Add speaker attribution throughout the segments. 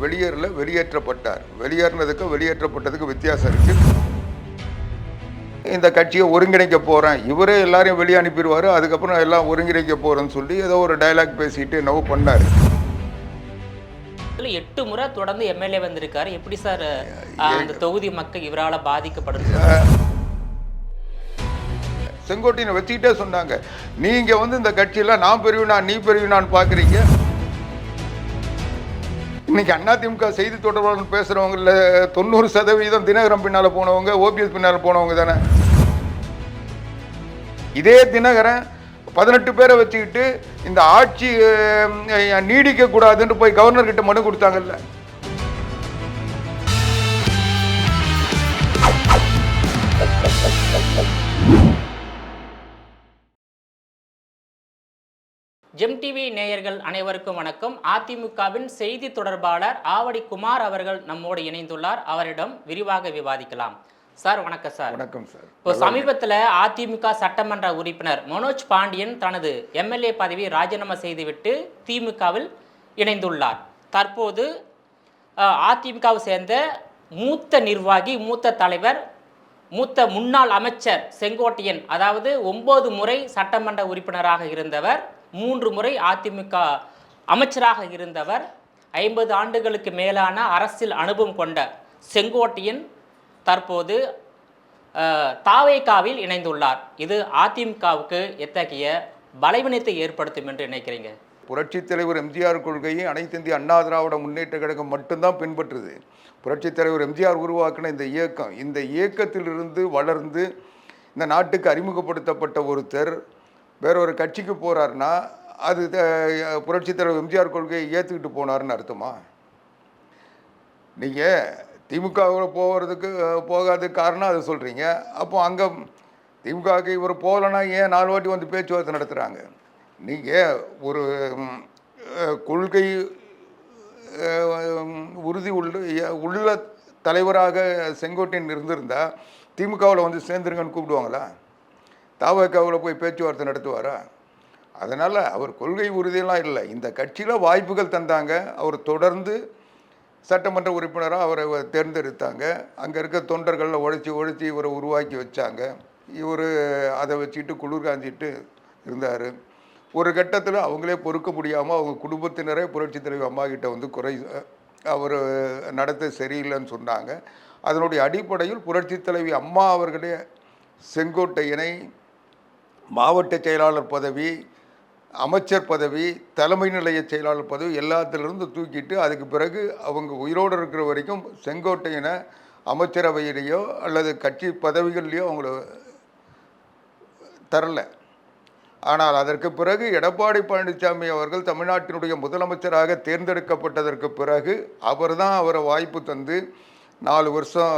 Speaker 1: வெளியேறல, வெளியேற்றப்பட்டார். வெளியேறினதுக்கும் வெளியேற்றப்பட்டதுக்கு வித்தியாசம் இருக்குது. இந்த கட்சியை ஒருங்கிணைக்க போகிறேன், இவரே எல்லாரையும் வெளியே அனுப்பிடுவார், அதுக்கப்புறம் எல்லாம் ஒருங்கிணைக்க போகிறேன்னு சொல்லி ஏதோ ஒரு டைலாக் பேசிட்டு என்னவோ பண்ணார்.
Speaker 2: 8 முறை தொடர்ந்து எம்எல்ஏ வந்திருக்காரு. எப்படி சார் அந்த தொகுதி மக்கள் இவரால் பாதிக்கப்படுது?
Speaker 1: செங்கோட்டையனை வச்சுக்கிட்டே சொன்னாங்க, நீங்க இந்த கட்சியில நான் பெரியவனா நீ பெரியவனான்னு பாக்குறீங்க. இன்னைக்கு அதிமுக செய்தி தொடர்பாளர் பேசுறவங்கள 90% தினகரன் பின்னால போனவங்க, ஓபிஎஸ் பின்னால போனவங்க தானே. இதே தினகரன் 18 பேரை வச்சுக்கிட்டு இந்த ஆட்சி நீடிக்க கூடாதுன்னு போய் கவர்னர் கிட்ட மனு கொடுத்தாங்கல்ல.
Speaker 2: ஜெம் டிவி நேயர்கள் அனைவருக்கும் வணக்கம். அதிமுகவின் செய்தி தொடர்பாளர் ஆவடி குமார் அவர்கள் நம்மோடு இணைந்துள்ளார். அவரிடம் விரிவாக விவாதிக்கலாம். சார் வணக்கம். சார்
Speaker 1: வணக்கம் சார்.
Speaker 2: இப்போ சமீபத்தில் அதிமுக சட்டமன்ற உறுப்பினர் மனோஜ் பாண்டியன் தனது எம்எல்ஏ பதவியை ராஜினாமா செய்துவிட்டு திமுகவில் இணைந்துள்ளார். தற்போது அதிமுகவை சேர்ந்த மூத்த நிர்வாகி, மூத்த தலைவர், மூத்த முன்னாள் அமைச்சர் செங்கோட்டையன், அதாவது 9 முறை சட்டமன்ற உறுப்பினராக இருந்தவர், 3 முறை அதிமுக அமைச்சராக இருந்தவர், 50 ஆண்டுகளுக்கு மேலான அரசியல் அனுபவம் கொண்ட செங்கோட்டையன் தற்போது தாவேகாவில் இணைந்துள்ளார். இது அதிமுகவுக்கு எத்தகைய பலவீனத்தை ஏற்படுத்தும் என்று நினைக்கிறீங்க?
Speaker 1: புரட்சித் தலைவர் எம்ஜிஆர் கொள்கையை அனைத்து இந்திய அண்ணா திராவிட முன்னேற்ற கழகம் மட்டும்தான் பின்பற்றுது. புரட்சித் தலைவர் எம்ஜிஆர் உருவாக்கின இந்த இயக்கம், இந்த இயக்கத்திலிருந்து வளர்ந்து இந்த நாட்டுக்கு அறிமுகப்படுத்தப்பட்ட ஒருத்தர் வேறொரு கட்சிக்கு போகிறாருன்னா அது புரட்சித் தலைவர் எம்ஜிஆர் கொள்கையை ஏற்றுக்கிட்டு போனார்னு அர்த்தமா? நீங்கள் திமுகவில் போகாததுக்கு காரணம் அதை சொல்கிறீங்க. அப்போ அங்கே திமுகவுக்கு இவர் போகலன்னா ஏன் 4 வாட்டி வந்து பேச்சுவார்த்தை நடத்துகிறாங்க? நீங்கள் ஒரு கொள்கை உறுதி உள்ள தலைவராக செங்கோட்டையன் இருந்திருந்தால் திமுகவில் வந்து சேர்ந்துருங்கன்னு கூப்பிடுவாங்களா? தாவகாவில் போய் பேச்சுவார்த்தை நடத்துவாரா? அதனால் அவர் கொள்கை உறுதியெல்லாம் இல்லை. இந்த கட்சியில் வாய்ப்புகள் தந்தாங்க, அவர் தொடர்ந்து சட்டமன்ற உறுப்பினராக அவரை தேர்ந்தெடுத்தாங்க. அங்கே இருக்க தொண்டர்களில் உழைச்சி இவரை உருவாக்கி வச்சாங்க. இவர் அதை வச்சுக்கிட்டு குளிர் காஞ்சிட்டு இருந்தார். ஒரு கட்டத்தில் அவங்களே பொறுக்க முடியாமல் அவங்க குடும்பத்தினரே புரட்சித் தலைவர் அம்மா கிட்ட வந்து அவர் நடத்த சரியில்லைன்னு சொன்னாங்க. அதனுடைய அடிப்படையில் புரட்சித் தலைவி அம்மா அவர்களே செங்கோட்டையனை மாவட்ட செயலாளர் பதவி, அமைச்சர் பதவி, தலைமை நிலைய செயலாளர் பதவி எல்லாத்திலிருந்து தூக்கிட்டு அதுக்கு பிறகு அவங்க உயிரோடு இருக்கிற வரைக்கும் செங்கோட்டையனை அமைச்சரவையிலேயோ அல்லது கட்சி பதவிகள்லையோ அவங்கள தரல. ஆனால் அதற்கு பிறகு எடப்பாடி பழனிசாமி அவர்கள் தமிழ்நாட்டினுடைய முதலமைச்சராக தேர்ந்தெடுக்கப்பட்டதற்கு பிறகு அவர் தான் அவரை வாய்ப்பு தந்து 4 வருஷம்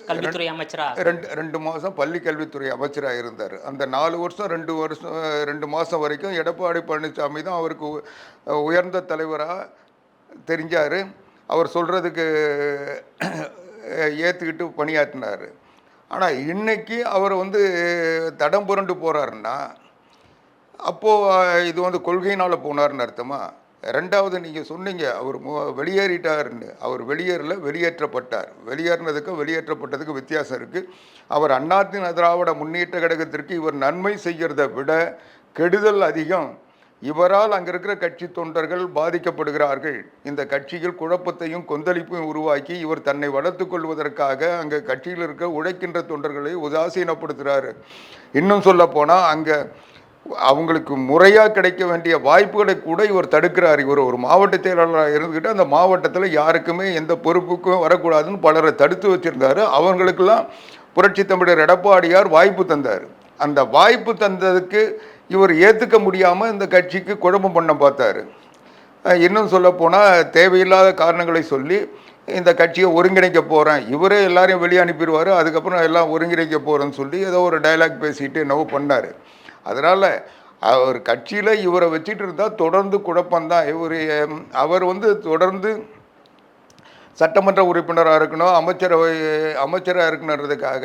Speaker 2: கல்வித்துறை அமைச்சராக
Speaker 1: 2 மாதம் பள்ளி கல்வித்துறை அமைச்சராக இருந்தார். அந்த 4 வருஷம் 2 மாதம் வரைக்கும் எடப்பாடி பழனிசாமி தான் அவருக்கு உயர்ந்த தலைவராக தெரிஞ்சார். அவர் சொல்கிறதுக்கு ஏற்றுக்கிட்டு பணியாற்றினார். ஆனால் இன்னைக்கு அவர் தடம் புரண்டு போகிறாருன்னா அப்போது இது கொள்கையினால் போனார்னு அர்த்தமா? ரெண்டாவது, நீங்கள் சொன்னீங்க அவர் வெளியேறிட்டார்னு. அவர் வெளியேறல, வெளியேற்றப்பட்டார். வெளியேறினதுக்கும் வெளியேற்றப்பட்டதுக்கு வித்தியாசம் இருக்குது. அவர் அண்ணா திராவிட முன்னேற்ற கழகத்திற்கு இவர் நன்மை செய்கிறத விட கெடுதல் அதிகம். இவரால் அங்கே இருக்கிற கட்சி தொண்டர்கள் பாதிக்கப்படுகிறார்கள். இந்த கட்சியில் குழப்பத்தையும் கொந்தளிப்பையும் உருவாக்கி இவர் தன்னை வளர்த்து கொள்வதற்காக அங்கே கட்சியில் இருக்க உழைக்கின்ற தொண்டர்களை உதாசீனப்படுத்துகிறாரு. இன்னும் சொல்ல போனால் அங்கே அவங்களுக்கு முறையாக கிடைக்க வேண்டிய வாய்ப்புகளை கூட இவர் தடுக்கிறார். இவர் ஒரு மாவட்ட செயலாளராக இருந்துக்கிட்டு அந்த மாவட்டத்தில் யாருக்குமே எந்த பொறுப்புக்கும் வரக்கூடாதுன்னு பலரை தடுத்து வச்சுருந்தார். அவங்களுக்கெல்லாம் புரட்சி தமிழர் எடப்பாடியார் வாய்ப்பு தந்தார். அந்த வாய்ப்பு தந்ததுக்கு இவர் ஏற்றுக்க முடியாமல் இந்த கட்சிக்கு குழப்பம் பண்ண பார்த்தார். இன்னும் சொல்லப்போனால் தேவையில்லாத காரணங்களை சொல்லி இந்த கட்சியை ஒருங்கிணைக்க போகிறேன், இவரே எல்லாரையும் வெளியே அனுப்பிடுவார், அதுக்கப்புறம் எல்லாம் ஒருங்கிணைக்க போகிறேன்னு சொல்லி ஏதோ ஒரு டைலாக் பேசிட்டு என்னவோ பண்ணார். அதனால் அவர் கட்சியில் இவரை வச்சுட்டு இருந்தால் தொடர்ந்து குழப்பந்தான். அவர் தொடர்ந்து சட்டமன்ற உறுப்பினராக இருக்கணும், அமைச்சராக இருக்கணுன்றதுக்காக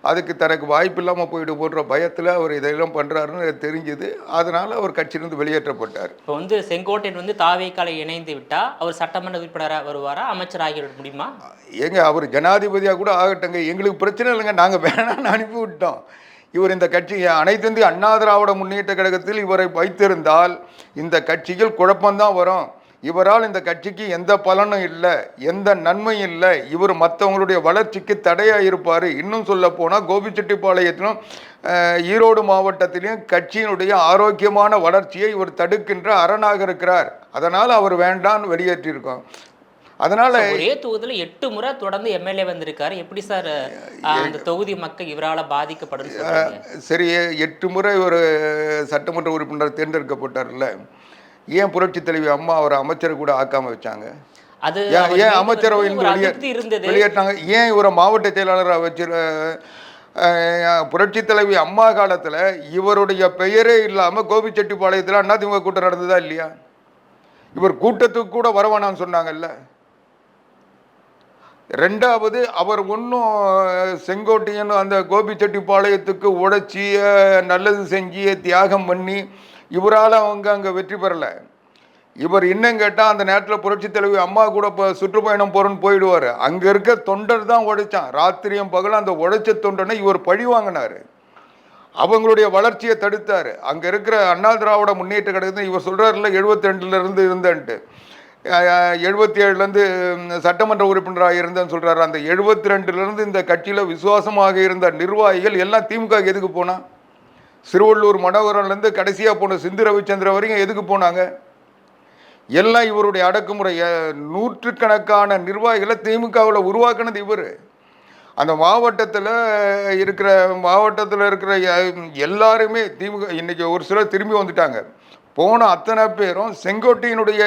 Speaker 1: அதுக்கு தனக்கு வாய்ப்பு இல்லாமல் போயிட்டு போடுற பயத்தில் அவர் இதெல்லாம் பண்ணுறாருன்னு தெரிஞ்சுது. அதனால் அவர் கட்சியிலிருந்து வெளியேற்றப்பட்டார்.
Speaker 2: இப்போ வந்து செங்கோட்டையன் வந்து தாவேக்கால இணைந்து விட்டால் அவர் சட்டமன்ற உறுப்பினராக வருவாரா, அமைச்சராகிட முடியுமா?
Speaker 1: ஏங்க அவர் ஜனாதிபதியாக கூட ஆகட்டுங்க, எங்களுக்கு பிரச்சனை இல்லைங்க, நாங்கள் வேணான்னு அனுப்பி விட்டோம். இவர் இந்த கட்சி அனைத்து இந்திய அண்ணா திராவிட முன்னேற்ற கழகத்தில் இவரை வைத்திருந்தால் இந்த கட்சியில் குழப்பம்தான் வரும். இவரால் இந்த கட்சிக்கு எந்த பலனும் இல்லை, எந்த நன்மையும் இல்லை. இவர் மற்றவங்களுடைய வளர்ச்சிக்கு தடையாக இருப்பார். இன்னும் சொல்ல போனால் கோபிச்செட்டிப்பாளையத்திலும் ஈரோடு மாவட்டத்திலையும் கட்சியினுடைய ஆரோக்கியமான வளர்ச்சியை இவர் தடுக்கின்ற அரணாக இருக்கிறார். அதனால் அவர் வேண்டான்னு வெளியேற்றியிருக்கோம். அதனால
Speaker 2: ஒரே தொகுதியில் 8 முறை தொடர்ந்து எம்எல்ஏ வந்திருக்காரு. எப்படி சார் அந்த தொகுதி மக்கள் இவரால் பாதிக்கப்படும்?
Speaker 1: சரி, 8 முறை ஒரு சட்டமன்ற உறுப்பினர் தேர்ந்தெடுக்கப்பட்டார்ல, ஏன் புரட்சி தலைவி அம்மா அவரை அமைச்சரை கூட ஆக்காம வச்சாங்க?
Speaker 2: அது
Speaker 1: ஏன் அமைச்சரவையில் வெளியேற்றாங்க? ஏன் இவரை மாவட்ட செயலாளராக வச்சு? புரட்சி தலைவி அம்மா காலத்தில் இவருடைய பெயரே இல்லாமல் கோபிச்செட்டிப்பாளையத்தில் அதிமுக கூட்டம் நடந்ததா இல்லையா? இவர் கூட்டத்துக்கு கூட வரவேணான்னு சொன்னாங்கல்ல. ரெண்டாவது, அவர் ஒன்றும் செங்கோட்டையன் அந்த கோபிச்செட்டிப்பாளையத்துக்கு உழைச்சிய நல்லது செஞ்சிய தியாகம் பண்ணி இவரால் அவங்க அங்கே வெற்றி பெறலை. இவர் இன்னும் கேட்டால் அந்த நேரத்தில் புரட்சி தலைவி அம்மா கூட இப்போ சுற்றுப்பயணம் போகிறோன்னு போயிடுவார். அங்கே இருக்க தொண்டர் தான் உழைச்சான், ராத்திரியும் பகலும் அந்த உழைச்ச தொண்டனை இவர் பழி வாங்கினார். அவங்களுடைய வளர்ச்சியை தடுத்தார். அங்கே இருக்கிற அண்ணா திராவிட முன்னேற்ற கழகத்தை இவர் சொல்கிறாருல 72லேருந்து இருந்தேன்ட்டு, 77லேருந்து சட்டமன்ற உறுப்பினராக இருந்தேன்னு சொல்கிறாரு. அந்த 72லேருந்து இந்த கட்சியில் விசுவாசமாக இருந்த நிர்வாகிகள் எல்லாம் திமுக எதுக்கு போனா? சிறுவள்ளூர் மனோகரன்லேருந்து கடைசியாக போன சிந்து ரவிச்சந்திர வரைக்கும் எதுக்கு போனாங்க? எல்லாம் இவருடைய அடக்குமுறை. நூற்றுக்கணக்கான நிர்வாகிகளை திமுகவில் உருவாக்குனது இவர். அந்த மாவட்டத்தில் இருக்கிற எல்லாருமே திமுக இன்னைக்கு ஒரு சிலர் திரும்பி வந்துட்டாங்க. போன அத்தனை பேரும் செங்கோட்டையினுடைய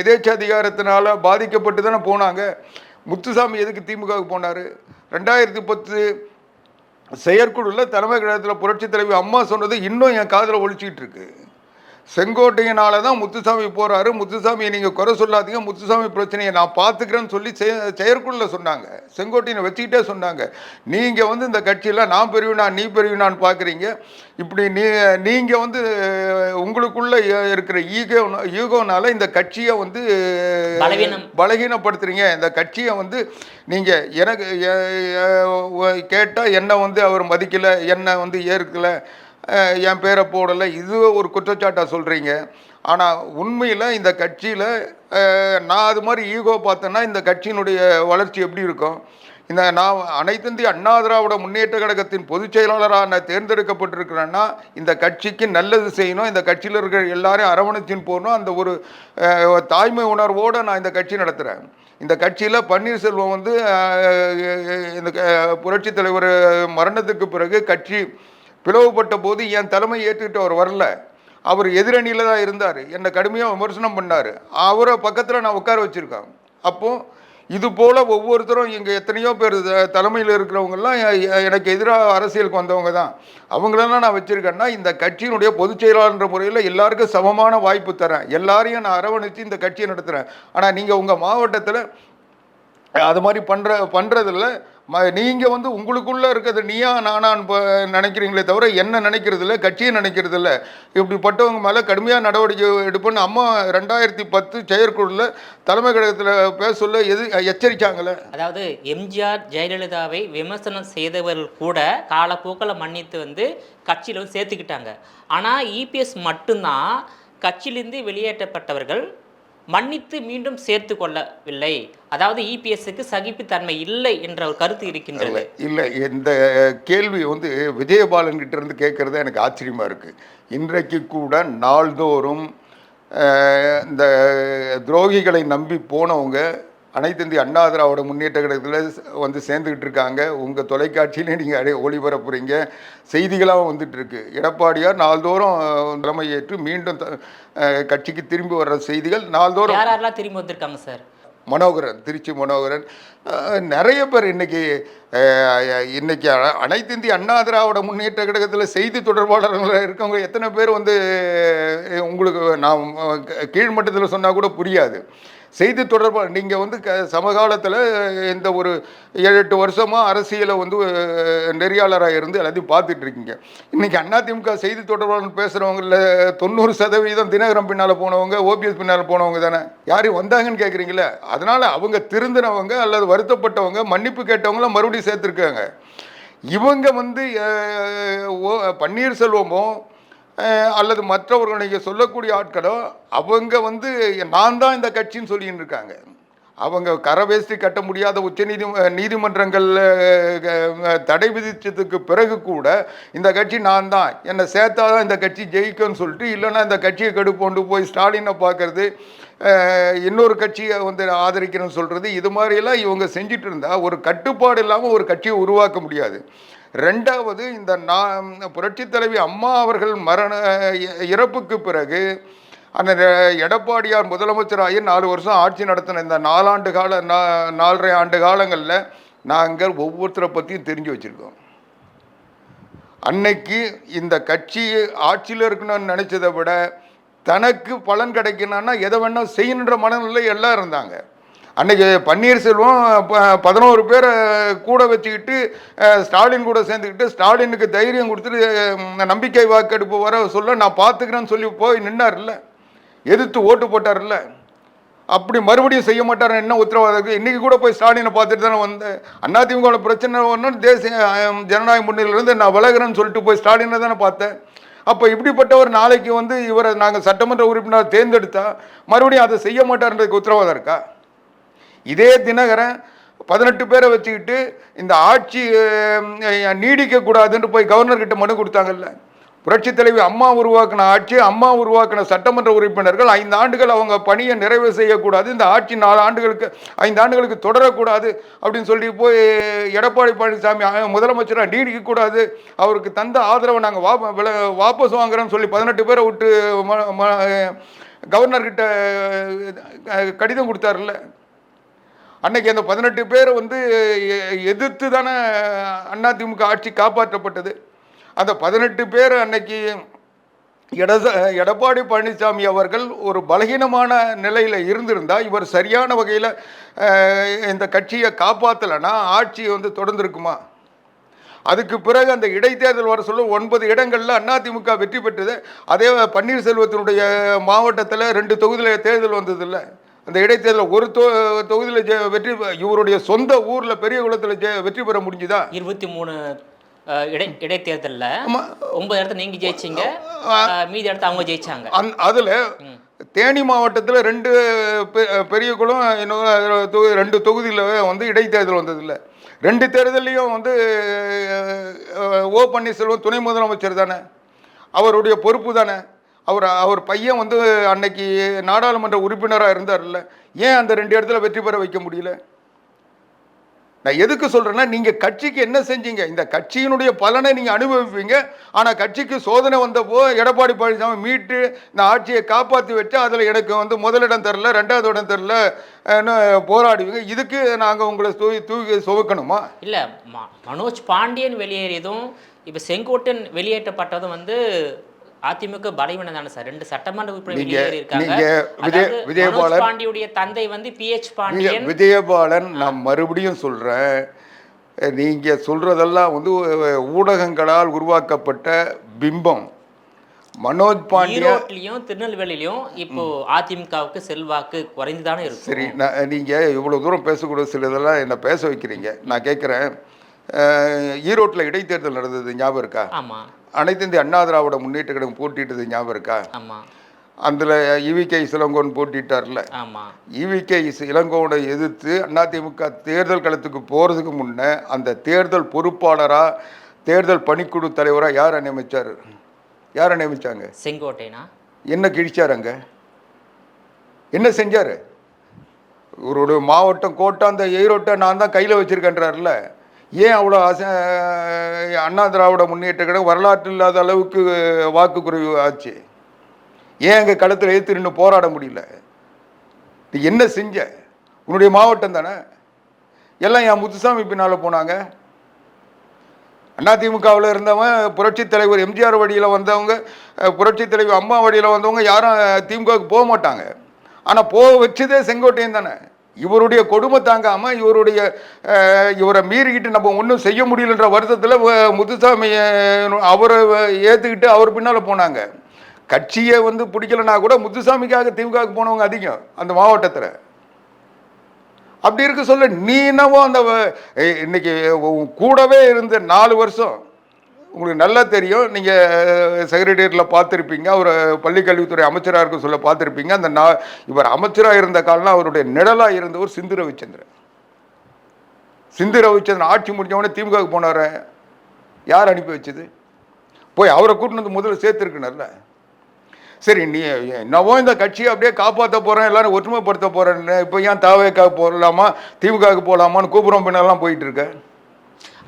Speaker 1: எதேச்சாதிகாரத்தினால பாதிக்கப்பட்டு தானே போனாங்க. முத்துசாமி எதுக்கு திமுகவுக்கு போனார்? 2010 செயற்குழுவில் தலைமை கழகத்தில் புரட்சி தலைவி அம்மா சொன்னது இன்னும் என் காதில் ஒழிச்சிக்கிட்டு இருக்கு. செங்கோட்டையினால தான் முத்துசாமி போகிறாரு, முத்துசாமியை நீங்கள் குறை சொல்லாதீங்க, முத்துசாமி பிரச்சனையை நான் பார்த்துக்கிறேன்னு சொல்லி செயற்குழுவில் சொன்னாங்க. செங்கோட்டையனை வச்சுக்கிட்டே சொன்னாங்க, நீங்கள் வந்து இந்த கட்சியில் நான் பெரியவனா நீ பெரியவனான்னு பார்க்குறீங்க. இப்படி நீங்கள் வந்து உங்களுக்குள்ளே இருக்கிற ஈகோனால இந்த கட்சியை வந்து பலகீனப்படுத்துறீங்க. இந்த கட்சியை வந்து நீங்கள் எனக்கு கேட்டால் என்னை வந்து அவர் மதிக்கலை, என்னை வந்து ஏற்கலை, என் பேரை போடலை, இது ஒரு குற்றச்சாட்டாக சொல்கிறீங்க. ஆனால் உண்மையில் இந்த கட்சியில் நான் அது மாதிரி ஈகோ பார்த்தேன்னா இந்த கட்சியினுடைய வளர்ச்சி எப்படி இருக்கும்? நான் அனைத்து இந்திய அண்ணா திராவிட முன்னேற்ற கழகத்தின் பொதுச் செயலாளராக நான் தேர்ந்தெடுக்கப்பட்டிருக்கிறேன்னா இந்த கட்சிக்கு நல்லது செய்யணும், இந்த கட்சியில் இருக்கிற எல்லாரையும் அரவணைச்சின்னு போகணும். அந்த ஒரு தாய்மை உணர்வோடு நான் இந்த கட்சி நடத்துகிறேன். இந்த கட்சியில் பன்னீர்செல்வம் வந்து இந்த புரட்சி தலைவர் மரணத்துக்கு பிறகு கட்சி பிளவுபட்ட போது என் தலைமை ஏற்றுக்கிட்டு அவர் வரல. அவர் எதிரணியில் தான் இருந்தார், என்னை கடுமையாக விமர்சனம் பண்ணார். அவரை பக்கத்தில் நான் உட்கார வச்சுருக்கேன். அப்போது இது போல் ஒவ்வொருத்தரும் இங்கே எத்தனையோ பேர் தலைமையில் இருக்கிறவங்கெல்லாம் எனக்கு எதிராக அரசியலுக்கு வந்தவங்க தான். அவங்களெல்லாம் நான் வச்சுருக்கேன்னா இந்த கட்சியினுடைய பொதுச் செயலாளர் முறையில் எல்லாருக்கும் சமமான வாய்ப்பு தரேன், எல்லாரையும் நான் அரவணைச்சு இந்த கட்சியை நடத்துகிறேன். ஆனால் நீங்கள் உங்கள் மாவட்டத்தில் அது மாதிரி பண்ணுறதில்ல. நீங்கள் வந்து உங்களுக்குள்ளே இருக்கிறது நீயா நானான்னு நினைக்கிறீங்களே தவிர என்ன நினைக்கிறதில்ல, கட்சியை நினைக்கிறதில்ல. இப்படிப்பட்டவங்க மேலே கடுமையாக நடவடிக்கை எடுப்பேன்னு அம்மா 2010 செயற்குழுவில் தலைமை கழகத்தில் பேச சொல்ல எச்சரித்தாங்களே.
Speaker 2: அதாவது எம்ஜிஆர் ஜெயலலிதாவை விமர்சனம் செய்தவர்கள் கூட காலப்போக்கில் மன்னித்து வந்து கட்சியில் வந்து சேர்த்துக்கிட்டாங்க. ஆனால் இபிஎஸ் மட்டும்தான் கட்சியிலிருந்து வெளியேற்றப்பட்டவர்கள் மன்னித்து மீண்டும் சேர்த்து கொள்ளவில்லை. அதாவது இபிஎஸ்க்கு சகிப்புத்தன்மை இல்லை என்ற ஒரு கருத்து இருக்கின்றது.
Speaker 1: இல்லை, இந்த கேள்வி வந்து விஜயபாலன் கிட்ட இருந்து கேட்கறது எனக்கு ஆச்சரியமாக இருக்குது. இன்றைக்கு கூட நாள்தோறும் இந்த துரோகிகளை நம்பி போனவங்க அனைத்து இந்திய அண்ணா திராவிட முன்னேற்ற கழகத்தில் வந்து சேர்ந்துக்கிட்டு இருக்காங்க. உங்கள் தொலைக்காட்சியிலே நீங்கள் ஒளிபரப்புறீங்க, செய்திகளாக வந்துட்டு இருக்கு. எடப்பாடியார் நாள்தோறும் தலைமை ஏற்று மீண்டும் கட்சிக்கு திரும்பி வர்ற செய்திகள் நாள்தோறும்.
Speaker 2: யாரெல்லாம் திரும்பி வந்திருக்காங்க சார்?
Speaker 1: மனோகரன், திருச்சி மனோகரன், நிறைய பேர் இன்னைக்கு அனைத்து இந்திய அண்ணா திராவிட முன்னேற்ற கழகத்தில் செய்தி தொடர்பாளர்கள் இருக்கவங்க எத்தனை பேர் வந்து உங்களுக்கு நான் கீழ்மட்டத்தில் சொன்னால் கூட புரியாது. செய்தி தொடர்பாக நீங்கள் வந்து சமகாலத்தில் இந்த ஒரு 7-8 வருஷமாக அரசியலை வந்து நெறியாளராக இருந்து எல்லாத்தையும் பார்த்துட்டு இருக்கீங்க. இன்றைக்கி அதிமுக செய்தி தொடர்பாளர் பேசுகிறவங்கள 90% தினகரன் பின்னால் போனவங்க, ஓபிஎஸ் பின்னால் போனவங்க தானே. யாரும் வந்தாங்கன்னு கேட்குறீங்களே. அதனால் அவங்க திருந்தினவங்க அல்லது வருத்தப்பட்டவங்க மன்னிப்பு கேட்டவங்கள மறுபடியும் சேர்த்துருக்காங்க. இவங்க வந்து பன்னீர்செல்வமோ அல்லது மற்றவர்கள் நீங்கள் சொல்லக்கூடிய ஆட்களோ அவங்க வந்து நான் தான் இந்த கட்சின்னு சொல்லின்னு இருக்காங்க. அவங்க கரவேஷ்டி கட்ட முடியாத நீதிமன்றங்களில் தடை விதித்ததுக்கு பிறகு கூட இந்த கட்சி நான் தான், என்னை சேர்த்தா தான் இந்த கட்சி ஜெயிக்கும்னு சொல்லிட்டு, இல்லைன்னா இந்த கட்சியை கெடுப்போண்டு போய் ஸ்டாலினை பார்க்கறது, இன்னொரு கட்சியை வந்து ஆதரிக்கிறேன்னு சொல்கிறது, இது மாதிரியெல்லாம் இவங்க செஞ்சுட்டு இருந்தால் ஒரு கட்டுப்பாடு இல்லாமல் ஒரு கட்சியை உருவாக்க முடியாது. ரெண்டாவது, இந்த புரட்சித் தலைவி அம்மா அவர்கள் இறப்புக்கு பிறகு அந்த எடப்பாடியார் முதலமைச்சராகி 4 வருஷம் ஆட்சி நடத்தின இந்த 4.5 ஆண்டு காலங்களில் நாங்கள் ஒவ்வொருத்தரை பற்றியும் தெரிஞ்சு வச்சுருக்கோம். அன்னைக்கு இந்த கட்சி ஆட்சியில் இருக்கணும்னு நினச்சதை விட தனக்கு பலன் கிடைக்கணும்னா எதை வேணால் செய்யணுன்ற மனநிலை எல்லாம் இருந்தாங்க. அன்றைக்கி பன்னீர்செல்வம் 11 பேரை கூட வச்சுக்கிட்டு ஸ்டாலின் கூட சேர்ந்துக்கிட்டு ஸ்டாலினுக்கு தைரியம் கொடுத்துட்டு நம்பிக்கை வாக்கெடுப்பு வர சொல்ல நான் பார்த்துக்கிறேன்னு சொல்லி போய் நின்னார்ல, எதிர்த்து ஓட்டு போட்டார்ல. அப்படி மறுபடியும் செய்ய மாட்டார் என்ன உத்தரவாதம் இருக்குது? இன்றைக்கி கூட போய் ஸ்டாலினை பார்த்துட்டு தானே வந்தேன். அதிமுக பிரச்சனை ஒன்றும் தேசிய ஜனநாயக முன்னிலையிலேருந்து நான் விலகிறேன்னு சொல்லிட்டு போய் ஸ்டாலினை தானே பார்த்தேன். அப்போ இப்படிப்பட்டவர் நாளைக்கு வந்து இவரை நாங்கள் சட்டமன்ற உறுப்பினர் தேர்ந்தெடுத்தா மறுபடியும் அதை செய்ய மாட்டார்ன்றதுக்கு உத்தரவாதம் இருக்கா? இதே தினகரன் 18 பேரை வச்சுக்கிட்டு இந்த ஆட்சி நீடிக்கக்கூடாதுன்னு போய் கவர்னர்கிட்ட மனு கொடுத்தாங்கல்ல. புரட்சித் தலைவி அம்மா உருவாக்கின ஆட்சி, அம்மா உருவாக்கின சட்டமன்ற உறுப்பினர்கள் 5 ஆண்டுகள் அவங்க பணியை நிறைவு செய்யக்கூடாது, இந்த ஆட்சி 5 ஆண்டுகளுக்கு தொடரக்கூடாது அப்படின்னு சொல்லி போய் எடப்பாடி பழனிசாமி முதலமைச்சராக நீடிக்கக்கூடாது, அவருக்கு தந்த ஆதரவை நாங்கள் வாபஸ் வாங்குறோன்னு சொல்லி 18 பேரை விட்டு கவர்னர்கிட்ட கடிதம் கொடுத்தாருல்ல. அன்னைக்கு அந்த 18 பேரை வந்து எதிர்த்து தானே அதிமுக ஆட்சி காப்பாற்றப்பட்டது. அந்த 18 பேர் அன்னைக்கு எடப்பாடி பழனிசாமி அவர்கள் ஒரு பலகீனமான நிலையில் இருந்திருந்தால் இவர் சரியான வகையில் இந்த கட்சியை காப்பாற்றலைன்னா ஆட்சி வந்து தொடர்ந்துருக்குமா? அதுக்கு பிறகு அந்த இடைத்தேர்தல் வர சொல்ல 9 இடங்களில் அதிமுக வெற்றி பெற்றது. அதே பன்னீர்செல்வத்தினுடைய மாவட்டத்தில் 2 தொகுதியில் தேர்தல் வந்ததில்லை. அந்த இடைத்தேர்தலில் ஒரு தொகுதியில் வெற்றி, இவருடைய சொந்த ஊரில் பெரிய குளத்தில் வெற்றி பெற முடிஞ்சுதா?
Speaker 2: 23 இடைத்தேர்தலில் 9 இடத்துல நீங்கள் ஜெயிச்சிங்க, மீதி இடத்த அவங்க ஜெயிச்சாங்க. அதில்
Speaker 1: தேனி மாவட்டத்தில் 2 பெரிய குளம், இன்னும் 2 தொகுதியில் வந்து இடைத்தேர்தல் வந்ததில்லை. 2 தேர்தலையும் வந்து ஓ பன்னீர்செல்வம் துணை முதலமைச்சர் தானே, அவருடைய பொறுப்பு தானே. அவர் பையன் வந்து அன்னைக்கு நாடாளுமன்ற உறுப்பினராக இருந்தார்ல, ஏன் அந்த 2 இடத்துல வெற்றி பெற வைக்க முடியல? நான் எதுக்கு சொல்கிறேன்னா, நீங்கள் கட்சிக்கு என்ன செஞ்சீங்க? இந்த கட்சியினுடைய பலனை நீங்கள் அனுபவிப்பீங்க. ஆனால் கட்சிக்கு சோதனை வந்தப்போ எடப்பாடி பழனிசாமி மீட்டு இந்த ஆட்சியை காப்பாற்றி வச்சு அதில் எனக்கு வந்து முதலிடம் தரல, 2வது இடம் தரல போராடுவீங்க. இதுக்கு நாங்கள் உங்களை தூக்கி சுமக்கணுமா?
Speaker 2: இல்லை, மனோஜ் பாண்டியன் வெளியேறியதும் இப்போ செங்கோட்டன் வெளியேற்றப்பட்டதும் வந்து அதிமுக பலவீனம் தானே சார். 2 சட்டமன்ற உறுப்பினர் வெளியேறி இருக்காங்க. விஜயபாலன் பாண்டியுடைய தந்தை வந்து PH பாண்டியன்.
Speaker 1: விஜயபாலன், நான் மறுபடியும் சொல்றேன், நீங்க சொல்றதெல்லாம் வந்து ஊடகங்களால் உருவாக்கப்பட்ட பிம்பம். மனோஜ் பாண்டியன்
Speaker 2: ஈரோட்லயும் திருநெல்வேலியிலும் இப்போ அதிமுகவுக்கு செல்வாக்கு குறைந்துதானே இருக்கு.
Speaker 1: சரி, நீங்க இவ்வளவு தூரம் பேசக்கூடிய சிலதெல்லாம் என்ன பேச வைக்கிறீங்க. நான் கேட்குறேன், ஈரோட்டில் இடைத்தேர்தல் நடந்தது ஞாபகம் இருக்கா?
Speaker 2: ஆமாம்.
Speaker 1: அனைத்து இந்திய அண்ணா திராவிட முன்னேற்ற கழகம் போட்டிட்டது ஞாபகம் இருக்கா?
Speaker 2: ஆமாம்.
Speaker 1: அதில் EVK இளங்கோவன் போட்டிட்டார்ல.
Speaker 2: ஆமாம்.
Speaker 1: EVK இளங்கோவனை எதிர்த்து அதிமுக தேர்தல் களத்துக்கு போகிறதுக்கு முன்னே அந்த தேர்தல் பொறுப்பாளராக, தேர்தல் பணிக்குழு தலைவராக யாரை நியமிச்சாங்க?
Speaker 2: செங்கோட்டைனா
Speaker 1: என்ன கிழிச்சார்? அங்கே என்ன செஞ்சார்? ஒரு மாவட்டம் கோட்டை அந்த ஈரோட்டை நான் தான் கையில் வச்சுருக்கேன்றார்ல. ஏன் அவ்வளோ அண்ணா திராவிட முன்னேற்ற கழகம் வரலாற்று இல்லாத அளவுக்கு வாக்கு குறைவு ஆச்சு? ஏன் அங்கே களத்தில் ஏற்று நின்று போராட முடியல? நீ என்ன செஞ்ச? உன்னுடைய மாவட்டம் தானே. எல்லாம் என் முத்துசாமி பின்னால் போனாங்க. அதிமுகவில் இருந்தவன் புரட்சித் தலைவர் எம்ஜிஆர் வழியில் வந்தவங்க, புரட்சித் தலைவர் அம்மா வழியில் வந்தவங்க யாரும் திமுகவுக்கு போக மாட்டாங்க. ஆனால் போக வச்சதே செங்கோட்டையன் தானே. இவருடைய கொடுமை தாங்காம இவரை மீறிக்கிட்டு நம்ம ஒன்றும் செய்ய முடியலன்ற வருத்தத்தில் முத்துசாமி அவரை ஏற்றுக்கிட்டு அவர் பின்னால் போனாங்க. கட்சியை வந்து பிடிக்கலனா கூட முத்துசாமிக்காக திமுகவுக்கு போனவங்க அதிகம் அந்த மாவட்டத்தில். அப்படி இருக்க சொல்ல நீ என்னவோ அந்த இன்னைக்கு கூடவே இருந்த 4 வருஷம் உங்களுக்கு நல்லா தெரியும். நீங்கள் செக்ரட்டேரியட்டில் பார்த்துருப்பீங்க, அவர் பள்ளிக்கல்வித்துறை அமைச்சராக இருக்க சொல்ல பார்த்துருப்பீங்க. இவர் அமைச்சராக இருந்த காலம்னா அவருடைய நிழலாக இருந்தவர் சிந்து ரவிச்சந்திரன். சிந்து ரவிச்சந்திரன் ஆட்சி முடிஞ்சவொடனே திமுகவுக்கு போனார். யார் அனுப்பி வச்சது? போய் அவரை கூட்டின்னு வந்து முதல்ல சேர்த்துருக்கணும்ல. சரி, நீ என்னவோ இந்த கட்சியை அப்படியே காப்பாற்ற போகிறேன், எல்லாரும் ஒற்றுமைப்படுத்த போகிறேன்னு இப்போ ஏன் தாவேக்காக போகலாமா திமுகவுக்கு போகலாமான்னு கூப்புறம் பின்னெல்லாம் போயிட்டு இருக்க.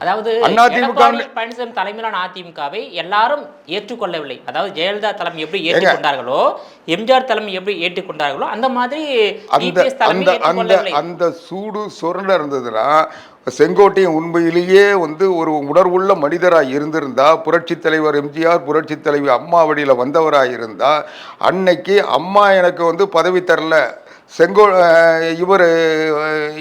Speaker 2: அதாவது எடப்பாடி பழனிசாமி தலைமையிலான அதிமுகவை எல்லாரும் ஏற்றுக்கொள்ளவில்லை. அதாவது ஜெயலலிதா தலைமை எப்படி ஏற்றுக்கொண்டார்களோ, எம்ஜிஆர் தலைமை எப்படி ஏற்றுக்கொண்டார்களோ, அந்த மாதிரி
Speaker 1: அந்த சூடு சுரண்ட இருந்ததுன்னா செங்கோட்டையன் உண்மையிலேயே வந்து ஒரு உணர்வுள்ள மனிதராக இருந்திருந்தா, புரட்சி தலைவர் எம்ஜிஆர் புரட்சி தலைவி அம்மா வழியில் வந்தவராக இருந்தா, அன்னைக்கு அம்மா எனக்கு வந்து பதவி தரல, இவர்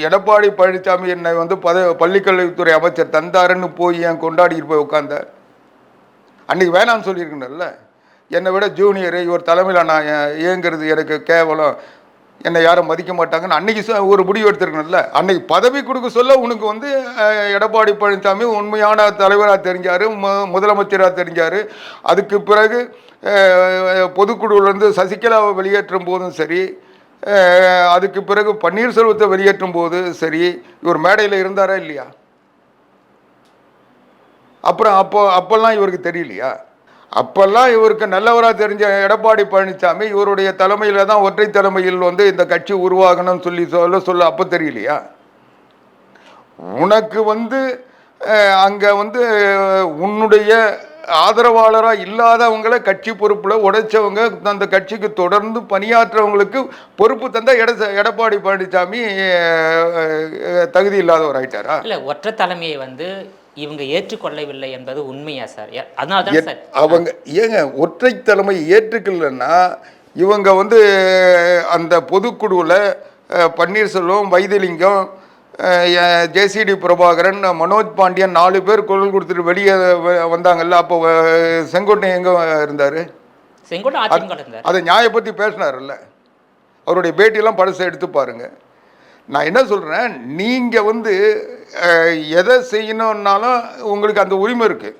Speaker 1: எடப்பாடி பழனிசாமி என்னை வந்து பள்ளிக்கல்வித்துறை அமைச்சர் தந்தாருன்னு போய் என் கொண்டாடிட்டு போய் உட்காந்த அன்னைக்கு வேணான்னு சொல்லியிருக்கணும்ல. என்னை விட ஜூனியரு இவர் தலைமையில் நான் ஏங்கிறது எனக்கு கேவலம், என்னை யாரும் மதிக்க மாட்டாங்கன்னு அன்னைக்கு ஒரு முடிவு எடுத்திருக்கணும்ல. அன்னைக்கு பதவி கொடுக்க சொல்ல உனக்கு வந்து எடப்பாடி பழனிசாமி உண்மையான தலைவராக தெரிஞ்சார், முதலமைச்சராக தெரிஞ்சார். அதுக்கு பிறகு பொதுக்குழுவிலேருந்து சசிகலாவை வெளியேற்றும் போதும் சரி, அதுக்கு பிறகு பன்னீர்செல்வத்தை வெளியேற்றும் போது சரி, இவர் மேடையில் இருந்தாரா இல்லையா? அப்புறம் அப்பெல்லாம் இவருக்கு தெரியலையா? அப்பெல்லாம் இவருக்கு நல்லவராக தெரிஞ்ச எடப்பாடி பழனிசாமி இவருடைய தலைமையில் தான் ஒற்றை தலைமையில் வந்து இந்த கட்சி உருவாகணும்னு சொல்ல அப்போ தெரியலையா? உனக்கு வந்து அங்கே வந்து உன்னுடைய ஆதரவாளராக இல்லாதவங்களை கட்சி பொறுப்பில் உடைச்சவங்க, அந்த கட்சிக்கு தொடர்ந்து பணியாற்றவங்களுக்கு பொறுப்பு தந்த எடப்பாடி பழனிசாமி தகுதி இல்லாதவர் ஆயிட்டாரா?
Speaker 2: இல்லை, ஒற்றை தலைமையை வந்து இவங்க ஏற்றுக்கொள்ளவில்லை என்பது உண்மையா சார்? அதனால தான் சார்
Speaker 1: அவங்க ஏங்க ஒற்றை தலைமை ஏற்றுக்கலன்னா இவங்க வந்து அந்த பொதுக்குழுவில் பன்னீர்செல்வம், வைத்திலிங்கம், ஜேசிடி பிரபாகரன், மனோஜ் பாண்டியன் 4 பேர் குரல் கொடுத்துட்டு வெளியே வந்தாங்கல்ல. அப்போ செங்கோட்டையன் எங்கே இருந்தார்?
Speaker 2: செங்கோட்டையன்
Speaker 1: அதை நியாயப்பற்றி பேசினார்ல. அவருடைய பேட்டியெல்லாம் படத்தை எடுத்து பாருங்க. நான் என்ன சொல்கிறேன், நீங்கள் வந்து எதை செய்யணுன்னாலும் உங்களுக்கு அந்த உரிமை இருக்குது.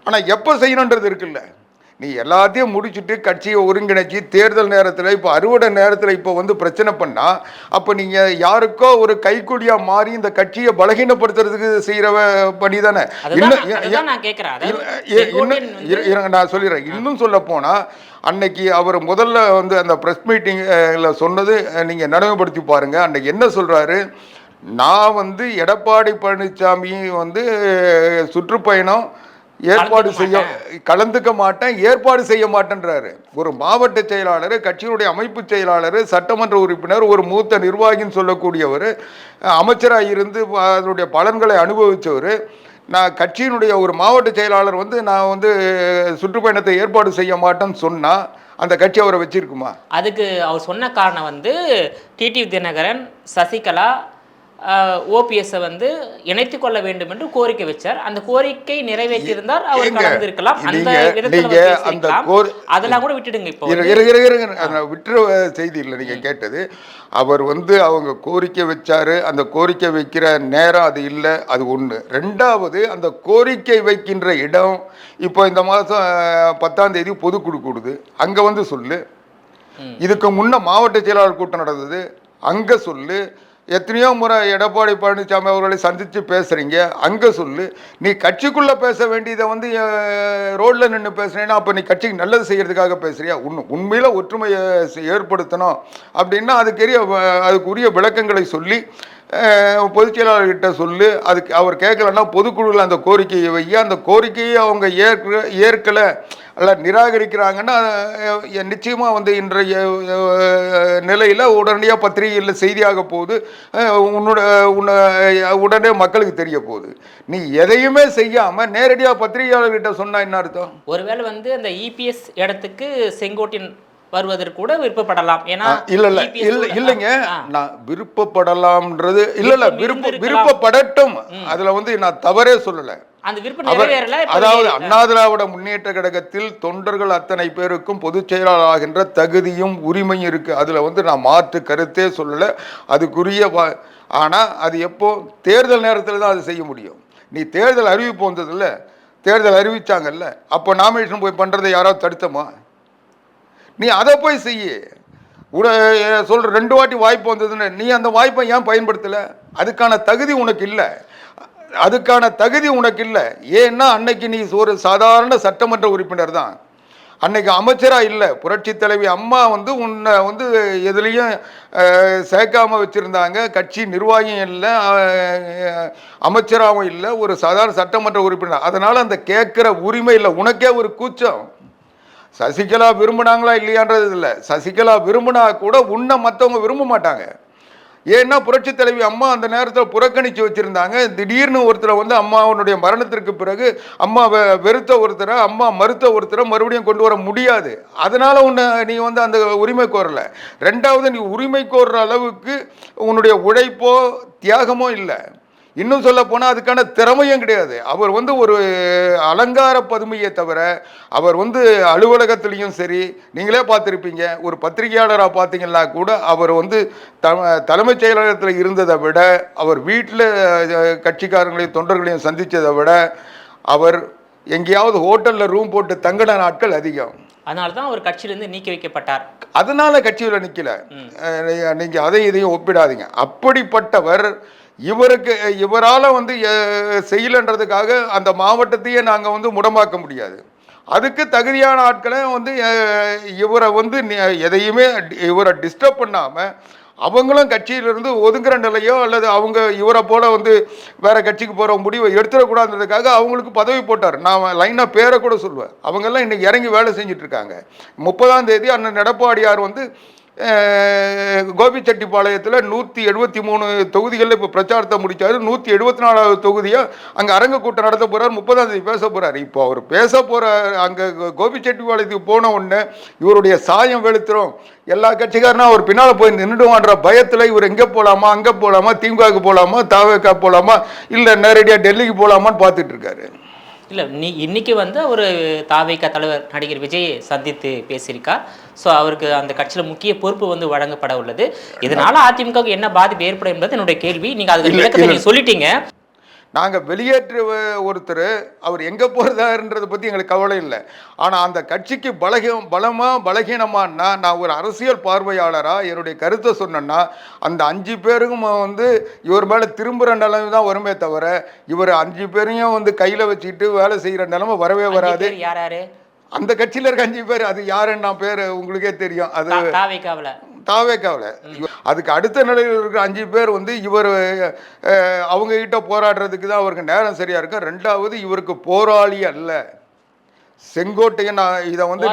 Speaker 1: ஆனால் எப்போ செய்யணுன்றது இருக்குல்ல. நீ எல்லாத்தையும் முடிச்சுட்டு கட்சியை ஒருங்கிணைச்சி தேர்தல் நேரத்தில் இப்போ அறுவடை நேரத்தில் இப்போ வந்து பிரச்சனை பண்ணால், அப்போ நீங்கள் யாருக்கோ ஒரு கைக்கூலியாக மாறி இந்த கட்சியை பலகீனப்படுத்துறதுக்கு செய்கிற பணி தானே. நான் சொல்லிடுறேன். இன்னும் சொல்ல போனால் அன்னைக்கு அவர் முதல்ல வந்து அந்த ப்ரெஸ் மீட்டிங்கில் சொன்னது நீங்கள் நடைமுறைப்படுத்தி பாருங்கள். அன்னைக்கு என்ன சொல்கிறாரு, நான் வந்து எடப்பாடி பழனிசாமி வந்து சுற்றுப்பயணம் ஏற்பாடு கலந்துக்க மாட்டேன், ஏற்பாடு செய்ய மாட்டேன்றாரு. ஒரு மாவட்ட செயலாளர், கட்சியினுடைய அமைப்பு செயலாளர், சட்டமன்ற உறுப்பினர், ஒரு மூத்த நிர்வாகின்னு சொல்லக்கூடியவர், அமைச்சராக இருந்து அதனுடைய பலன்களை அனுபவித்தவர், நான் கட்சியினுடைய ஒரு மாவட்ட செயலாளர் வந்து நான் வந்து சுற்றுப்பயணத்தை ஏற்பாடு செய்ய மாட்டேன்னு சொன்னால் அந்த கட்சி அவரை வச்சிருக்குமா?
Speaker 2: அதுக்கு அவர் சொன்ன காரணம் வந்து டிடிவி தினகரன், சசிகலா, ஓபிஎஸ்ஸை வந்து இணைத்துக் கொள்ள வேண்டும் என்று கோரிக்கை வச்சார். அந்த கோரிக்கை நிறைவேற்றியிருந்தால் அவர் கலந்திருக்கலாம். அந்த அதெல்லாம் கூட விட்டுடுங்க. இப்போ
Speaker 1: விட்டுற செய்தி இல்லை நீங்கள் கேட்டது. அவர் வந்து அவங்க கோரிக்கை வச்சாரு, அந்த கோரிக்கை வைக்கிற நேரம் அது இல்லை, அது ஒன்று. ரெண்டாவது, அந்த கோரிக்கை வைக்கின்ற இடம் இப்போ இந்த மாதம் 10ஆம் தேதி பொதுக்குழு கூடுது, அங்கே வந்து சொல்லு. இதுக்கு முன்ன மாவட்ட செயலாளர் கூட்டம் நடந்தது, அங்கே சொல்லு. எத்தனையோ முறை எடப்பாடி பழனிசாமி அவர்களை சந்தித்து பேசுகிறீங்க, அங்கே சொல்லு. நீ கட்சிக்குள்ளே பேச வேண்டியதை வந்து ரோட்டில் நின்று பேசுனேன்னா அப்போ நீ கட்சிக்கு நல்லது செய்கிறதுக்காக பேசுகிறியா? உண்மையில் ஒற்றுமையை ஏற்படுத்தணும் அப்படின்னா அதுக்குரிய விளக்கங்களை சொல்லி பொதுச் செயலாளர்கிட்ட சொல்லு. அதுக்கு அவர் கேட்கலன்னா பொதுக்குழுவில் அந்த கோரிக்கையை வைய, அந்த கோரிக்கையை அவங்க ஏற்கலை அல்ல நிராகரிக்கிறாங்கன்னா நிச்சயமாக வந்து இன்றைய நிலையில் உடனடியாக பத்திரிகையில் செய்தியாக போகுது, உடனே மக்களுக்கு தெரிய போகுது. நீ எதையுமே செய்யாமல் நேரடியாக பத்திரிகையாளர்கிட்ட சொன்னால் என்ன அர்த்தம்?
Speaker 2: ஒருவேளை வந்து அந்த இபிஎஸ் இடத்துக்கு செங்கோட்டையன் வருவதற்கு கூட விருப்பப்படலாம். ஏன்னா
Speaker 1: இல்ல
Speaker 2: EPS
Speaker 1: இல்லைங்க,
Speaker 2: ஆ,
Speaker 1: நான் விருப்பப்படலாம்ன்றது இல்ல
Speaker 2: விருப்பம் இருந்திருக்கலாம்.
Speaker 1: விருப்பப்படட்டும். அதுல வந்து நான் தவறே சொல்லல.
Speaker 2: அந்த விருப்பம்
Speaker 1: அவர்
Speaker 2: நிறைவேறல. இப்ப
Speaker 1: அதாவது அண்ணா திராவிட முன்னேற்ற கழகத்தில் தொண்டர்கள் அத்தனை பேருக்கும் பொதுச் செயலாளர் ஆகின்ற தகுதியும் உரிமையும் இருக்கு. அதுல வந்து நான் மாற்று கருத்தே சொல்லல. அதுக்குரிய ஆனா அது எப்போ தேர்தல் நேரத்தில் தான் அது செய்ய முடியும். நீ தேர்தல் அறிவிப்பு வந்ததில்ல, தேர்தல் அறிவிச்சாங்கல்ல, அப்போ நாமினேஷன் போய் பண்றதை யாராவது தடுத்தமா? நீ அதை போய் செய்ய சொல்ற 2 வாட்டி வாய்ப்பு வந்ததுன்னு நீ அந்த வாய்ப்பை ஏன் பயன்படுத்தல? அதுக்கான தகுதி உனக்கு இல்லை. அதுக்கான தகுதி உனக்கு இல்லை. ஏன்னா அன்னைக்கு நீ ஒரு சாதாரண சட்டமன்ற உறுப்பினர் தான். அன்னைக்கு அமைச்சரா இல்லை. புரட்சி தலைவி அம்மா வந்து உன்னை வந்து எதுலேயும் சேர்க்காம வச்சிருந்தாங்க. கட்சி நிர்வாகியும் இல்லை, அமைச்சராகவும் இல்லை, ஒரு சாதாரண சட்டமன்ற உறுப்பினர். அதனால அந்த கேட்குற உரிமை இல்லை. உனக்கே ஒரு கூச்சம். சசிகலா விரும்பினாங்களா இல்லையான்றது இல்லை. சசிகலா விரும்பினா கூட உன்னை மற்றவங்க விரும்ப மாட்டாங்க. ஏன்னா புரட்சி தலைவி அம்மா அந்த நேரத்தில் புறக்கணித்து வச்சுருந்தாங்க. திடீர்னு ஒருத்தரை வந்து அம்மாவனுடைய மரணத்திற்கு பிறகு அம்மா வெறுத்த ஒருத்தரை, அம்மா மறுத்த ஒருத்தரை மறுபடியும் கொண்டு வர முடியாது. அதனால் நீ வந்து அந்த உரிமை கோரலை. ரெண்டாவது, நீ உரிமை கோர்ற அளவுக்கு உன்னுடைய உழைப்போ தியாகமோ இல்லை. இன்னும் சொல்ல போனால் அதுக்கான திறமையும் கிடையாது. அவர் வந்து ஒரு அலங்கார பதுமையை தவிர அவர் வந்து அலுவலகத்திலையும் சரி, நீங்களே பார்த்துருப்பீங்க, ஒரு பத்திரிகையாளராக பார்த்தீங்கன்னா கூட அவர் வந்து தலைமைச் செயலகத்தில் இருந்ததை விட, அவர் வீட்டில் கட்சிக்காரங்களையும் தொண்டர்களையும் சந்தித்ததை விட, அவர் எங்கேயாவது ஹோட்டலில் ரூம் போட்டு தங்கின நாட்கள் அதிகம்.
Speaker 2: அதனால தான் அவர் கட்சியிலிருந்து நீக்கி வைக்கப்பட்டார்.
Speaker 1: அதனால கட்சியில் நிற்கல. நீங்கள் அதையும் இதையும் ஒப்பிடாதீங்க. அப்படிப்பட்டவர் இவரால் வந்து செய்யலன்றதுக்காக அந்த மாவட்டத்தையே நாங்கள் வந்து முடமாக்க முடியாது. அதுக்கு தகுதியான ஆட்களை வந்து இவரை வந்து எதையுமே இவரை டிஸ்டர்ப் பண்ணாமல் அவங்களும் கட்சியிலிருந்து ஒதுங்குற நிலையோ அல்லது அவங்க இவரை போல வந்து வேற கட்சிக்கு போகிற முடிவை எடுத்துடக்கூடாதுன்றதுக்காக அவங்களுக்கு பதவி போட்டார். நான் லைனாக பேரை கூட சொல்லுவேன். அவங்கெல்லாம் இன்னைக்கு இறங்கி வேலை செஞ்சுட்டு இருக்காங்க. 30ஆம் தேதி அண்ணன் எடப்பாடியார் வந்து கோபிச்செட்டிப்பாளையத்தில் 173 தொகுதிகளில் இப்போ பிரச்சாரத்தை முடித்தார். 174வது தொகுதியாக அங்கே அரங்க கூட்டம் நடத்த போகிறார். 30ஆம் தேதி பேச போகிறார். இப்போ அவர் பேச போகிற அங்கே கோபிச்செட்டிப்பாளையத்துக்கு போன உடனே இவருடைய சாயம் வெளுத்துரும். எல்லா கட்சிக்காரனா அவர் பின்னால் போய் நின்றுடுவான்ற பயத்தில் இவர் எங்கே போகலாமா, அங்கே போகலாமா, திமுகவுக்கு போகலாமா, தவேகா போகலாமா, இல்லை நேரடியாக டெல்லிக்கு போகலாமான்னு பார்த்துட்டு இருக்காரு.
Speaker 2: இல்லை, இன்னைக்கு வந்து ஒரு தாவேகா தலைவர் நடிகர் விஜய் சந்தித்து பேசியிருக்கார். ஸோ அவருக்கு அந்த கட்சியில் முக்கிய பொறுப்பு வந்து வழங்கப்பட உள்ளது. இதனால அதிமுகவுக்கு என்ன பாதிப்பு ஏற்படும் என்பது என்னுடைய கேள்வி. நீங்கள் அதுக்கு விளக்கத்தை நீங்கள் சொல்லிட்டீங்க.
Speaker 1: நாங்கள் வெளியேற்ற ஒருத்தர் அவர் எங்கே போகிறதான்றதை பற்றி எங்களுக்கு கவலை இல்லை. ஆனால் அந்த கட்சிக்கு பலகீனமானா நான் ஒரு அரசியல் பார்வையாளராக என்னுடைய கருத்தை சொன்னேன்னா அந்த 5 பேருக்கும் வந்து இவர் மேலே திரும்புகிற நிலைமை தான் வருமே தவிர இவர் 5 பேரையும் வந்து கையில் வச்சுக்கிட்டு வேலை செய்கிற நிலைமை வரவே வராது.
Speaker 2: யார் யார்
Speaker 1: அந்த கட்சியில் இருக்க 5 பேர், அது யாருன்னு நான் பேர் உங்களுக்கே தெரியும். அது தாவேக்காவில் அதுக்கு அடுத்த நிலையில் இருக்கிற 5 பேர் வந்து இவர் அவங்க கிட்ட போராடுறதுக்கு தான் அவருக்கு நேரம் சரியா இருக்கும். ரெண்டாவது, இவருக்கு போராளி அல்ல. செங்கோட்டையன் இதை வந்து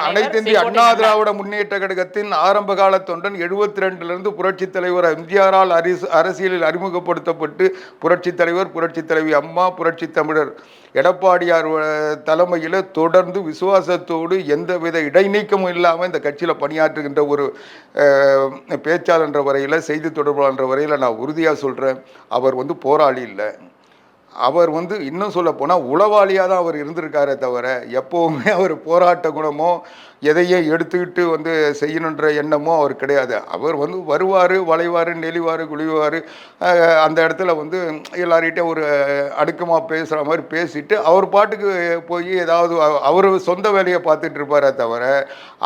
Speaker 1: அனைத்து இந்திய அண்ணா திராவிட முன்னேற்ற கழகத்தின் ஆரம்ப கால தொண்டன். 72லிருந்து புரட்சி தலைவர் எம்ஜிஆரால் அரசியலில் அறிமுகப்படுத்தப்பட்டு புரட்சி தலைவர், புரட்சி தலைவி அம்மா, புரட்சி தமிழர் எடப்பாடியார் தலைமையில் தொடர்ந்து விசுவாசத்தோடு எந்தவித இடைநீக்கமும் இல்லாமல் இந்த கட்சியில் பணியாற்றுகின்ற ஒரு பேச்சாளன்ற வரையில், செய்தி தொடர்பாளன்ற வரையில் நான் உறுதியாக சொல்கிறேன், அவர் வந்து போராளி இல்லை. அவர் வந்து இன்னும் சொல்ல போனால் உளவாளியாக தான் அவர் இருந்திருக்காரே தவிர எப்போவுமே அவர் போராட்ட குணமோ எதையே எடுத்துக்கிட்டு வந்து செய்யணுன்ற எண்ணமோ அவர் கிடையாது. அவர் வந்து வருவார், வளைவார், நெளிவார், குழிவார், அந்த இடத்துல வந்து எல்லார்கிட்டையும் ஒரு அடுக்கமாக பேசுகிற மாதிரி பேசிட்டு அவர் பாட்டுக்கு போய் ஏதாவது அவர் சொந்த வேலையை பார்த்துட்டு இருப்பாரே தவிர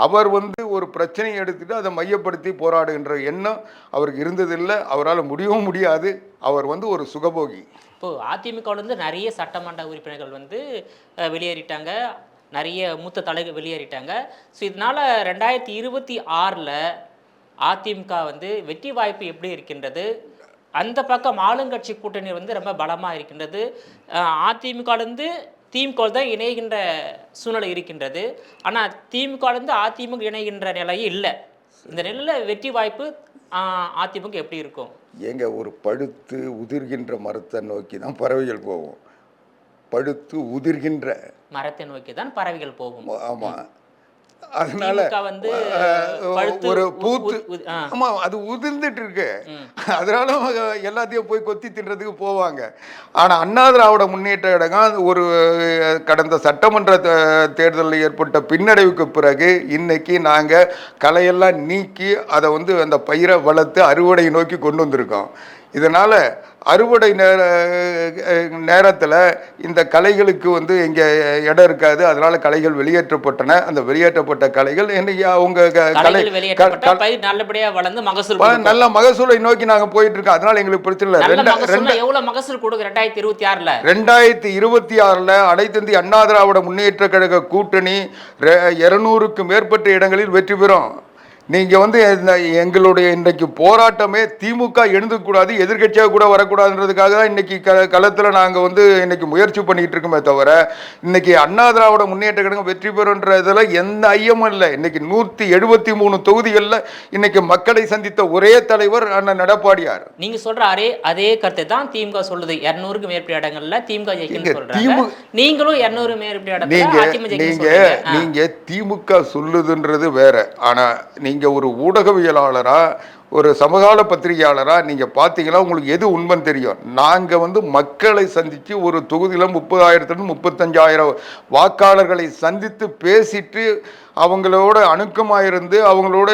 Speaker 1: அவர் வந்து ஒரு பிரச்சனையை எடுத்துகிட்டு அதை மையப்படுத்தி போராடுகின்ற எண்ணம் அவருக்கு இருந்ததில்லை. அவரால் முடியவும் முடியாது. அவர் வந்து ஒரு சுகபோகி.
Speaker 2: இப்போது அதிமுகவிலேருந்து நிறைய சட்டமன்ற உறுப்பினர்கள் வந்து வெளியேறிட்டாங்க, நிறைய மூத்த தலைவர் வெளியேறிட்டாங்க. ஸோ இதனால் 2026 அதிமுக வந்து வெற்றி வாய்ப்பு எப்படி இருக்கின்றது? அந்த பக்கம் ஆளுங்கட்சி கூட்டணி வந்து ரொம்ப பலமாக இருக்கின்றது. அதிமுகலேருந்து திமுக தான் இணைகின்ற சூழ்நிலை இருக்கின்றது. ஆனால் திமுகலேருந்து அதிமுக இணைகின்ற நிலையே இல்லை. இந்த நிலையில் வெற்றி வாய்ப்பு அதிமுக எப்படி இருக்கும்?
Speaker 1: ஏங்க, ஒரு பழுத்து உதிர்கின்ற மரத்தை நோக்கி தான் பறவைகள் போகும். பழுத்து உதிர்கின்ற
Speaker 2: மரத்தை நோக்கி தான் பறவைகள் போகும்.
Speaker 1: ஆமாம். அதனால
Speaker 2: திமுக வந்து பழுத்து
Speaker 1: ஒரு
Speaker 2: உ-
Speaker 1: பூத்து
Speaker 2: உ- உ- ஆ.
Speaker 1: ஆமா அது உதிர்ந்துட்டு இருக்கு. அதனால அவங்க எல்லாத்தையும் போய் கொத்தி தின்றதுக்கு போவாங்க. ஆனா அண்ணா திராவிட முன்னேற்ற கழகம் ஒரு கடந்த சட்டமன்ற தேர்தலில் ஏற்பட்ட பின்னடைவுக்கு பிறகு இன்னைக்கு நாங்க களையெல்லாம் நீக்கி அதை வந்து அந்த பயிரை வளர்த்து அறுவடை நோக்கி கொண்டு வந்திருக்கோம். இதனால அறுவடை நேரத்தில் இந்த களைகளுக்கு வந்து இங்கே இடம் இருக்காது. அதனால களைகள் வெளியேற்றப்பட்டன. அந்த வெளியேற்றப்பட்ட களைகள் இன்னைக்கு அவங்க
Speaker 2: களைகள் வெளியேற்றப்பட்ட பயிர் நல்லபடியா வளர்ந்து மகசூல் கொடுக்கும்.
Speaker 1: நல்ல மகசூலை நோக்கி நாங்கள் போயிட்டு இருக்கோம். அதனால எங்களுக்கு பிரச்சனை இல்லை.
Speaker 2: நல்ல மகசூல்னா எவ்வளவு மகசூல் கொடுக்கும் 2026ல?
Speaker 1: 2026 அனைத்து இந்திய அண்ணா திராவிட முன்னேற்ற கழக கூட்டணி 200க்கும் மேற்பட்ட இடங்களில் வெற்றி பெறும். நீங்கள் வந்து எங்களுடைய இன்றைக்கு போராட்டமே திமுக எழுந்துக்கூடாது, எதிர்கட்சியாக கூட வரக்கூடாதுன்றதுக்காக தான் இன்னைக்கு களத்தில் நாங்கள் வந்து இன்னைக்கு முயற்சி பண்ணிட்டு இருக்கோமே தவிர இன்னைக்கு அண்ணா திராவிட முன்னேற்ற கழகம் வெற்றி பெறும்ன்றதுல எந்த ஐயமும் இல்லை. இன்னைக்கு 173 தொகுதிகளில் இன்னைக்கு மக்களை சந்தித்த ஒரே தலைவர் அண்ணன் எடப்பாடியார்.
Speaker 2: நீங்க சொல்ற அதே கருத்தை தான் திமுக சொல்லுது. 200க்கு மேற்பட்ட இடங்கள்ல திமுக ஜெயிக்கும்னு சொல்றாங்க. நீங்களும் 200 மேற்பட்ட இடத்துல அதிமுக ஜெயிக்கும்னு சொல்றீங்க.
Speaker 1: நீங்க திமுக சொல்லுதுன்றது வேற. ஆனா நீங்க ஒரு ஊடகவியலாளரா ஒரு சமகால பத்திரிகையாளராக நீங்கள் பார்த்தீங்கன்னா உங்களுக்கு எது உண்மைன்னு தெரியும். நாங்கள் வந்து மக்களை சந்தித்து ஒரு தொகுதியில் 30,000 35,000 வாக்காளர்களை சந்தித்து பேசிட்டு அவங்களோட அணுக்கமாக இருந்து அவங்களோட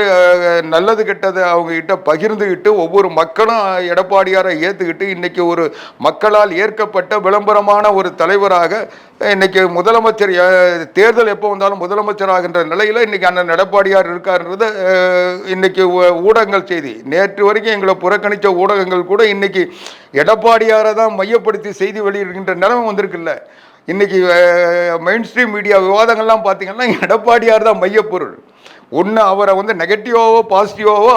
Speaker 1: நல்லது கெட்டதை அவங்ககிட்ட பகிர்ந்துக்கிட்டு ஒவ்வொரு மக்களும் எடப்பாடியாரை ஏற்றுக்கிட்டு இன்றைக்கி ஒரு மக்களால் ஏற்கப்பட்ட விளம்பரமான ஒரு தலைவராக இன்றைக்கி முதலமைச்சர் தேர்தல் எப்போ வந்தாலும் முதலமைச்சராகின்ற நிலையில் இன்றைக்கி அண்ணன் எடப்பாடியார் இருக்காருன்றது இன்றைக்கி ஊடகங்கள் செய்தி. நேற்று வரைக்கும் எங்களை புறக்கணித்த ஊடகங்கள் கூட இன்றைக்கி எடப்பாடியாரை தான் மையப்படுத்தி செய்தி வெளியிடுகின்ற நிலைமை வந்திருக்குல்ல. இன்றைக்கி மெயின் ஸ்ட்ரீம் மீடியா விவாதங்கள்லாம் பார்த்திங்கன்னா எடப்பாடியார் தான் மையப்பொருள். ஒன்று அவரை வந்து நெகட்டிவாவோ பாசிட்டிவாவோ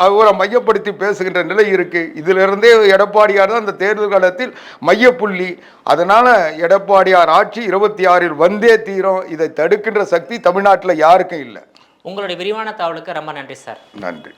Speaker 1: அவரை மையப்படுத்தி பேசுகின்ற நிலை இருக்குது. இதிலிருந்தே எடப்பாடியார் தான் அந்த தேர்தல் காலத்தில் மையப்புள்ளி. அதனால் எடப்பாடியார் ஆட்சி 26 வந்தே தீரும். இதை தடுக்கின்ற சக்தி தமிழ்நாட்டில் யாருக்கும் இல்லை.
Speaker 2: உங்களுடைய விரிவான தகவலுக்கு ரொம்ப நன்றி சார்.
Speaker 1: நன்றி.